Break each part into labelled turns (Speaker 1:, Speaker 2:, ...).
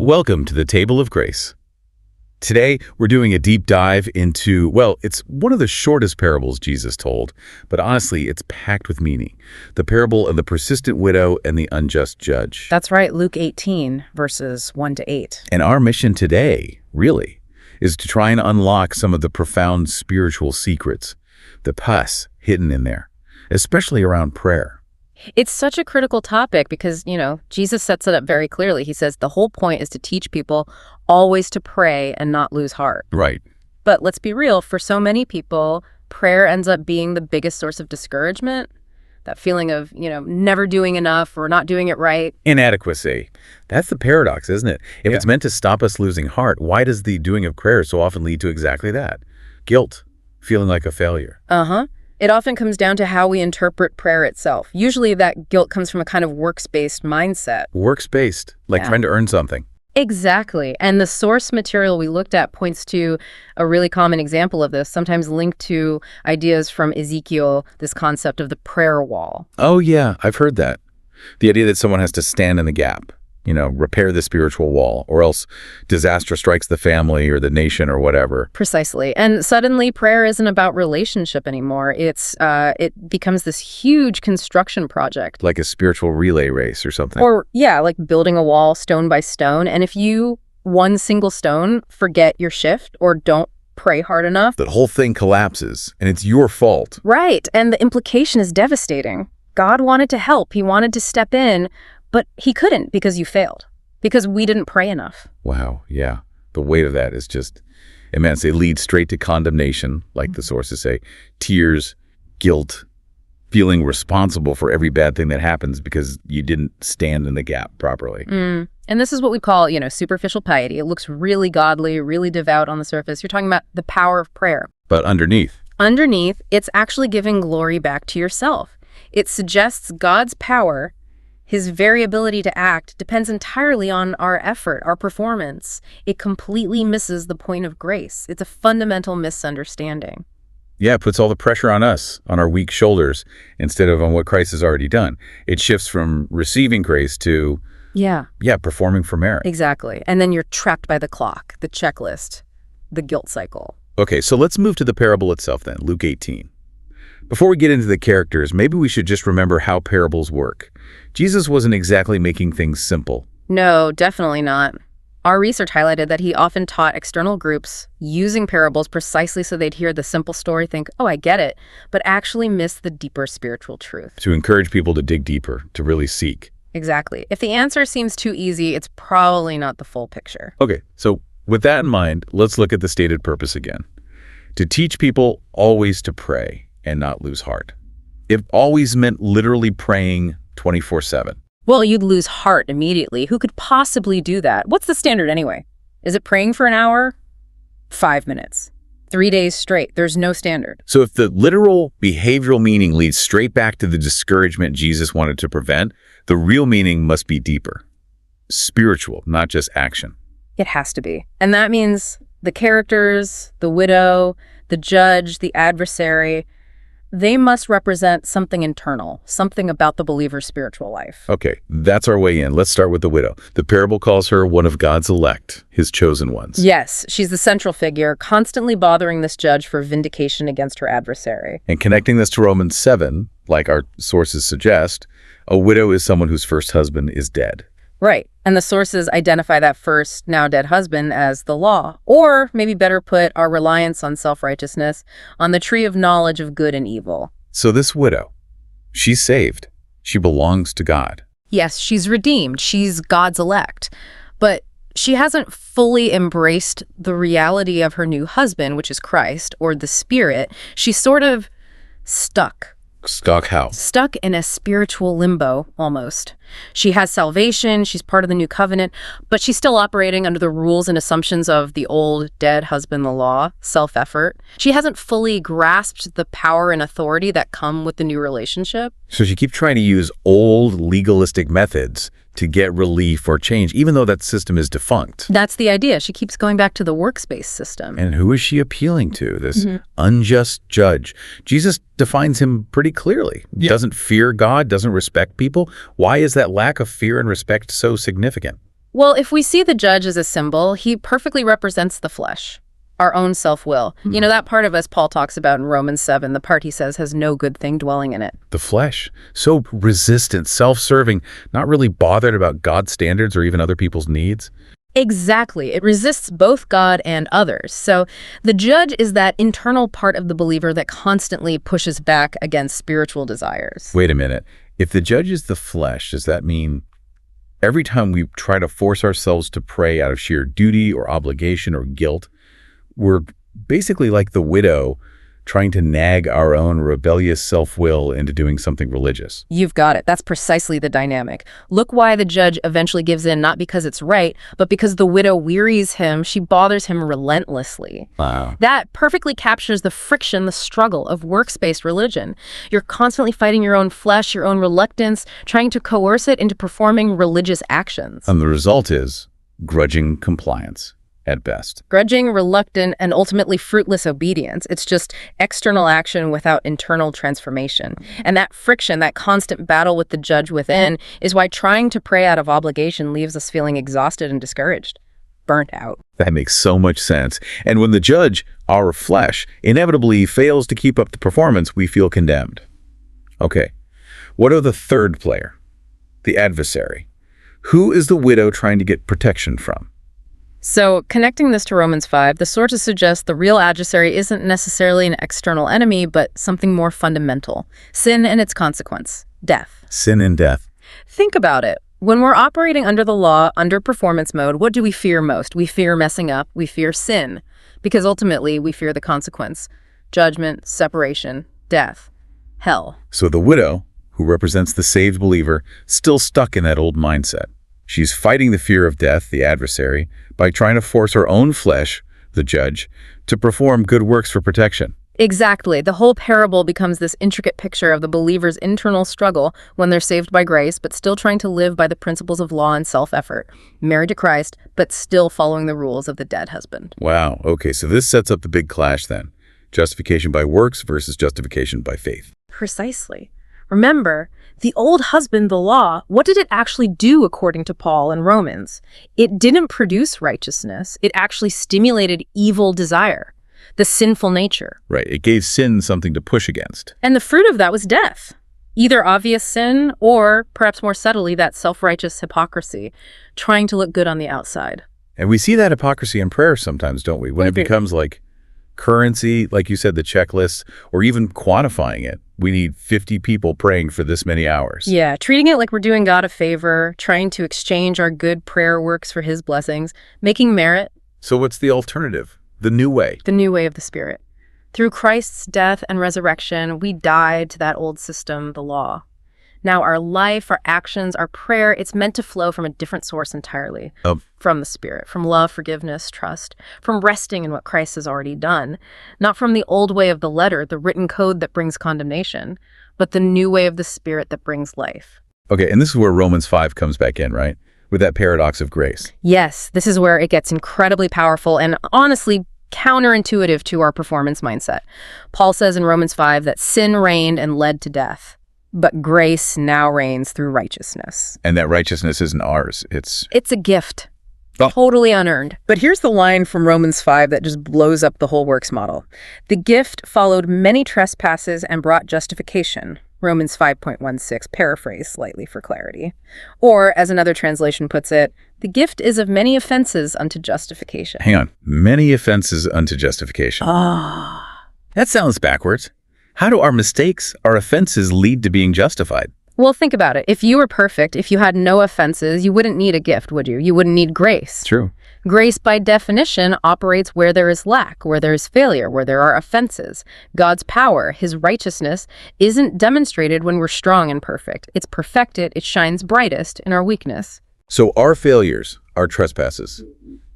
Speaker 1: Welcome to the Table of Grace. Today, we're doing a deep dive into, well, it's one of the shortest parables Jesus told, but honestly, it's packed with meaning. The parable of the persistent widow and the unjust judge.
Speaker 2: That's right, Luke 18, verses 1 to 8.
Speaker 1: And our mission today, really, is to try and unlock some of the profound spiritual secrets, the pus hidden in there, especially around prayer.
Speaker 2: It's such a critical topic because, Jesus sets it up very clearly. He says the whole point is to teach people always to pray and not lose heart.
Speaker 1: Right.
Speaker 2: But let's be real, for so many people, prayer ends up being the biggest source of discouragement. That feeling of, never doing enough or not doing it right.
Speaker 1: Inadequacy. That's the paradox, isn't it? If it's meant to stop us losing heart, why does the doing of prayer so often lead to exactly that? Guilt, feeling like a failure.
Speaker 2: It often comes down to how we interpret prayer itself. Usually that guilt comes from a kind of works-based mindset.
Speaker 1: Works-based, like trying to earn something.
Speaker 2: Exactly. And the source material we looked at points to a really common example of this, sometimes linked to ideas from Ezekiel, this concept of the prayer wall.
Speaker 1: Oh, yeah, I've heard that. The idea that someone has to stand in the gap, repair the spiritual wall, or else disaster strikes the family or the nation or whatever.
Speaker 2: Precisely. And suddenly prayer isn't about relationship anymore. It becomes this huge construction project.
Speaker 1: Like a spiritual relay race or something.
Speaker 2: Or, like building a wall stone by stone. And if you, one single stone, forget your shift or don't pray hard enough,
Speaker 1: the whole thing collapses, and it's your fault.
Speaker 2: Right. And the implication is devastating. God wanted to help. He wanted to step in, but he couldn't because you failed, because we didn't pray enough.
Speaker 1: Wow, yeah. The weight of that is just immense. It leads straight to condemnation, like the sources say, tears, guilt, feeling responsible for every bad thing that happens because you didn't stand in the gap properly.
Speaker 2: And this is what we call, superficial piety. It looks really godly, really devout on the surface. You're talking about the power of prayer.
Speaker 1: But underneath,
Speaker 2: it's actually giving glory back to yourself. It suggests God's power, his very ability to act, depends entirely on our effort, our performance. It completely misses the point of grace. It's a fundamental misunderstanding.
Speaker 1: Yeah, it puts all the pressure on us, on our weak shoulders, instead of on what Christ has already done. It shifts from receiving grace to, performing for merit.
Speaker 2: Exactly. And then you're trapped by the clock, the checklist, the guilt cycle.
Speaker 1: Okay, so let's move to the parable itself then, Luke 18. Before we get into the characters, maybe we should just remember how parables work. Jesus wasn't exactly making things simple.
Speaker 2: No, definitely not. Our research highlighted that he often taught external groups using parables precisely so they'd hear the simple story, think, oh, I get it, but actually miss the deeper spiritual truth.
Speaker 1: To encourage people to dig deeper, to really seek.
Speaker 2: Exactly. If the answer seems too easy, it's probably not the full picture.
Speaker 1: Okay, so with that in mind, let's look at the stated purpose again. To teach people always to pray and not lose heart. It always meant literally praying 24/7.
Speaker 2: Well, you'd lose heart immediately. Who could possibly do that? What's the standard anyway? Is it praying for an hour? 5 minutes. 3 days straight. There's no standard.
Speaker 1: So if the literal behavioral meaning leads straight back to the discouragement Jesus wanted to prevent, the real meaning must be deeper. Spiritual, not just action.
Speaker 2: It has to be. And that means the characters, the widow, the judge, the adversary, they must represent something internal, something about the believer's spiritual life.
Speaker 1: Okay, that's our way in. Let's start with the widow. The parable calls her one of God's elect, his chosen ones.
Speaker 2: Yes, she's the central figure, constantly bothering this judge for vindication against her adversary.
Speaker 1: And connecting this to Romans 7, like our sources suggest, a widow is someone whose first husband is dead.
Speaker 2: Right. And the sources identify that first, now dead husband as the law. Or, maybe better put, our reliance on self-righteousness, on the tree of knowledge of good and evil.
Speaker 1: So this widow, she's saved. She belongs to God.
Speaker 2: Yes, she's redeemed. She's God's elect. But she hasn't fully embraced the reality of her new husband, which is Christ, or the Spirit. She's sort of stuck.
Speaker 1: Stuck how?
Speaker 2: Stuck in a spiritual limbo, almost. She has salvation, she's part of the new covenant, but she's still operating under the rules and assumptions of the old, dead husband, the law, self-effort. She hasn't fully grasped the power and authority that come with the new relationship.
Speaker 1: So she keeps trying to use old legalistic methods to get relief or change, even though that system is defunct.
Speaker 2: That's the idea. She keeps going back to the works-based system.
Speaker 1: And who is she appealing to? This unjust judge. Jesus defines him pretty clearly. Yeah. Doesn't fear God, doesn't respect people. Why is that lack of fear and respect so significant?
Speaker 2: Well, if we see the judge as a symbol, he perfectly represents the flesh, our own self-will. You know, that part of us Paul talks about in Romans 7, the part he says has no good thing dwelling in it.
Speaker 1: The flesh, so resistant, self-serving, not really bothered about God's standards or even other people's needs.
Speaker 2: Exactly. It resists both God and others. So the judge is that internal part of the believer that constantly pushes back against spiritual desires.
Speaker 1: Wait a minute. If the judge is the flesh, does that mean every time we try to force ourselves to pray out of sheer duty or obligation or guilt, we're basically like the widow trying to nag our own rebellious self-will into doing something religious?
Speaker 2: You've got it. That's precisely the dynamic. Look why the judge eventually gives in, not because it's right, but because the widow wearies him. She bothers him relentlessly.
Speaker 1: Wow.
Speaker 2: That perfectly captures the friction, the struggle of works-based religion. You're constantly fighting your own flesh, your own reluctance, trying to coerce it into performing religious actions.
Speaker 1: And the result is grudging compliance. At best.
Speaker 2: Grudging, reluctant, and ultimately fruitless obedience. It's just external action without internal transformation. And that friction, that constant battle with the judge within, is why trying to pray out of obligation leaves us feeling exhausted and discouraged, burnt out.
Speaker 1: That makes so much sense. And when the judge, our flesh, inevitably fails to keep up the performance, we feel condemned. Okay, what of the third player? The adversary. Who is the widow trying to get protection from?
Speaker 2: So, connecting this to Romans 5, the sources suggest the real adversary isn't necessarily an external enemy, but something more fundamental. Sin and its consequence, death.
Speaker 1: Sin and death.
Speaker 2: Think about it. When we're operating under the law, under performance mode, what do we fear most? We fear messing up. We fear sin. Because ultimately, we fear the consequence. Judgment, separation, death, hell.
Speaker 1: So the widow, who represents the saved believer, still stuck in that old mindset. She's fighting the fear of death, the adversary, by trying to force her own flesh, the judge, to perform good works for protection.
Speaker 2: Exactly. The whole parable becomes this intricate picture of the believer's internal struggle when they're saved by grace, but still trying to live by the principles of law and self-effort, married to Christ, but still following the rules of the dead husband.
Speaker 1: Wow. Okay, so this sets up the big clash then. Justification by works versus justification by faith.
Speaker 2: Precisely. Remember, the old husband, the law, what did it actually do according to Paul in Romans? It didn't produce righteousness. It actually stimulated evil desire, the sinful nature.
Speaker 1: Right. It gave sin something to push against.
Speaker 2: And the fruit of that was death. Either obvious sin or, perhaps more subtly, that self-righteous hypocrisy, trying to look good on the outside.
Speaker 1: And we see that hypocrisy in prayer sometimes, don't we? When it becomes like currency, like you said, the checklists, or even quantifying it. We need 50 people praying for this many hours.
Speaker 2: Yeah, treating it like we're doing God a favor, trying to exchange our good prayer works for his blessings, making merit.
Speaker 1: So what's the alternative? The new way.
Speaker 2: The new way of the Spirit. Through Christ's death and resurrection, we died to that old system, the law. Now our life, our actions, our prayer, it's meant to flow from a different source entirely. From the Spirit, from love, forgiveness, trust, from resting in what Christ has already done. Not from the old way of the letter, the written code that brings condemnation, but the new way of the Spirit that brings life.
Speaker 1: Okay, and this is where Romans 5 comes back in, right? With that paradox of grace.
Speaker 2: Yes, this is where it gets incredibly powerful and honestly counterintuitive to our performance mindset. Paul says in Romans 5 that sin reigned and led to death. But grace now reigns through righteousness.
Speaker 1: And that righteousness isn't ours. It's
Speaker 2: a gift. Totally unearned. But here's the line from Romans 5 that just blows up the whole works model. The gift followed many trespasses and brought justification. Romans 5.16, paraphrase slightly for clarity. Or, as another translation puts it, the gift is of many offenses unto justification.
Speaker 1: Hang on. Many offenses unto justification. That sounds backwards. How do our mistakes, our offenses, lead to being justified?
Speaker 2: Well, think about it. If you were perfect, if you had no offenses, you wouldn't need a gift, would you? You wouldn't need grace.
Speaker 1: True.
Speaker 2: Grace, by definition, operates where there is lack, where there is failure, where there are offenses. God's power, his righteousness, isn't demonstrated when we're strong and perfect. It's perfected, it shines brightest in our weakness.
Speaker 1: So our failures, our trespasses,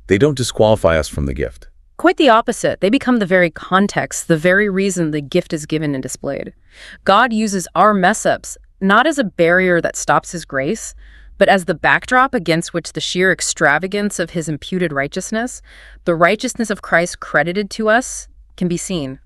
Speaker 1: they don't disqualify us from the gift.
Speaker 2: Quite the opposite. They become the very context, the very reason the gift is given and displayed. God uses our mess-ups not as a barrier that stops his grace, but as the backdrop against which the sheer extravagance of his imputed righteousness, the righteousness of Christ credited to us, can be seen.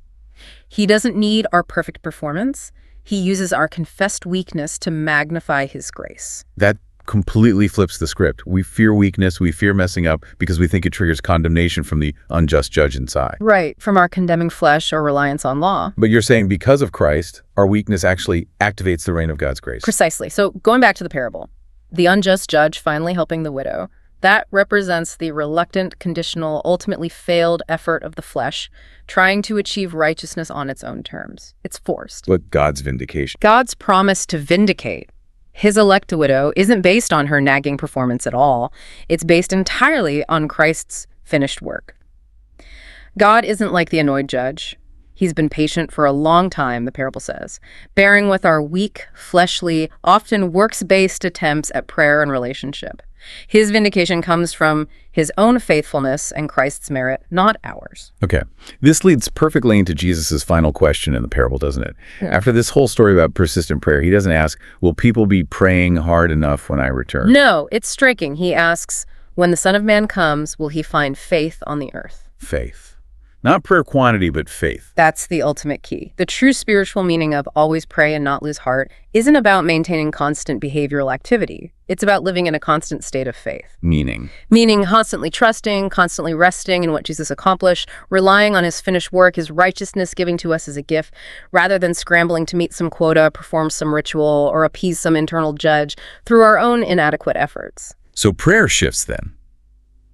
Speaker 2: He doesn't need our perfect performance. He uses our confessed weakness to magnify his grace.
Speaker 1: That completely flips the script. We fear weakness, we fear messing up because we think it triggers condemnation from the unjust judge inside.
Speaker 2: Right, from our condemning flesh or reliance on law.
Speaker 1: But you're saying because of Christ, our weakness actually activates the reign of God's grace.
Speaker 2: Precisely. So going back to the parable, the unjust judge finally helping the widow, that represents the reluctant, conditional, ultimately failed effort of the flesh, trying to achieve righteousness on its own terms. It's forced.
Speaker 1: But God's vindication.
Speaker 2: God's promise to vindicate his elect widow isn't based on her nagging performance at all. It's based entirely on Christ's finished work. God isn't like the annoyed judge. He's been patient for a long time, the parable says, bearing with our weak, fleshly, often works-based attempts at prayer and relationship. His vindication comes from his own faithfulness and Christ's merit, not ours.
Speaker 1: Okay. This leads perfectly into Jesus' final question in the parable, doesn't it? Yeah. After this whole story about persistent prayer, he doesn't ask, will people be praying hard enough when I return?
Speaker 2: No, it's striking. He asks, when the Son of Man comes, will he find faith on the earth?
Speaker 1: Faith. Not prayer quantity, but faith.
Speaker 2: That's the ultimate key. The true spiritual meaning of always pray and not lose heart isn't about maintaining constant behavioral activity. It's about living in a constant state of faith.
Speaker 1: Meaning
Speaker 2: constantly trusting, constantly resting in what Jesus accomplished, relying on his finished work, his righteousness giving to us as a gift, rather than scrambling to meet some quota, perform some ritual, or appease some internal judge through our own inadequate efforts.
Speaker 1: So prayer shifts then.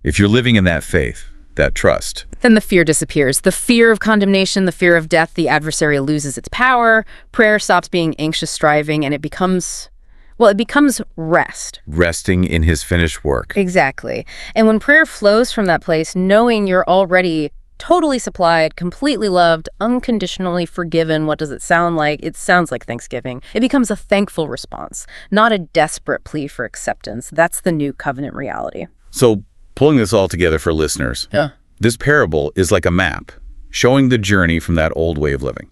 Speaker 1: If you're living in that faith, that trust,
Speaker 2: then the fear disappears. The fear of condemnation, the fear of death, the adversary loses its power. Prayer stops being anxious striving, and it becomes rest.
Speaker 1: Resting in his finished work.
Speaker 2: Exactly. And when prayer flows from that place, knowing you're already totally supplied, completely loved, unconditionally forgiven, what does it sound like? It sounds like thanksgiving. It becomes a thankful response, not a desperate plea for acceptance. That's the new covenant reality.
Speaker 1: So, pulling this all together for listeners, this parable is like a map showing the journey from that old way of living.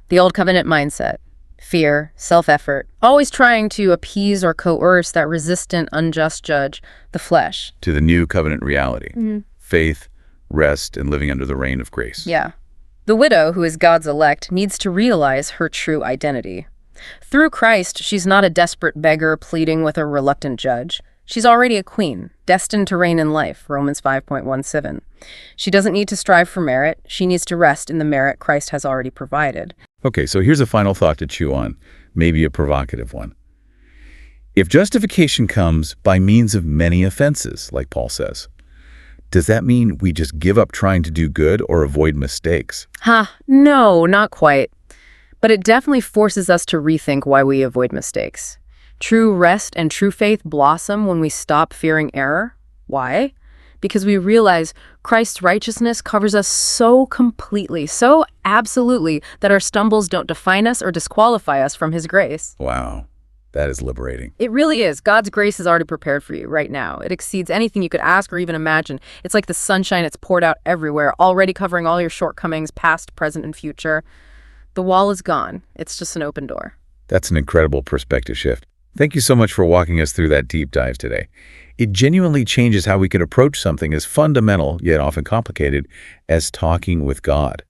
Speaker 2: The old covenant mindset, fear, self-effort, always trying to appease or coerce that resistant, unjust judge, the flesh.
Speaker 1: To the new covenant reality, faith, rest, and living under the reign of grace.
Speaker 2: Yeah. The widow, who is God's elect, needs to realize her true identity. Through Christ, she's not a desperate beggar pleading with a reluctant judge. She's already a queen, destined to reign in life, Romans 5:17. She doesn't need to strive for merit. She needs to rest in the merit Christ has already provided.
Speaker 1: Okay, so here's a final thought to chew on, maybe a provocative one. If justification comes by means of many offenses, like Paul says, does that mean we just give up trying to do good or avoid mistakes?
Speaker 2: No, not quite. But it definitely forces us to rethink why we avoid mistakes. True rest and true faith blossom when we stop fearing error. Why? Because we realize Christ's righteousness covers us so completely, so absolutely, that our stumbles don't define us or disqualify us from his grace.
Speaker 1: Wow, that is liberating.
Speaker 2: It really is. God's grace is already prepared for you right now. It exceeds anything you could ask or even imagine. It's like the sunshine, it's poured out everywhere, already covering all your shortcomings, past, present, and future. The wall is gone. It's just an open door.
Speaker 1: That's an incredible perspective shift. Thank you so much for walking us through that deep dive today. It genuinely changes how we can approach something as fundamental, yet often complicated, as talking with God.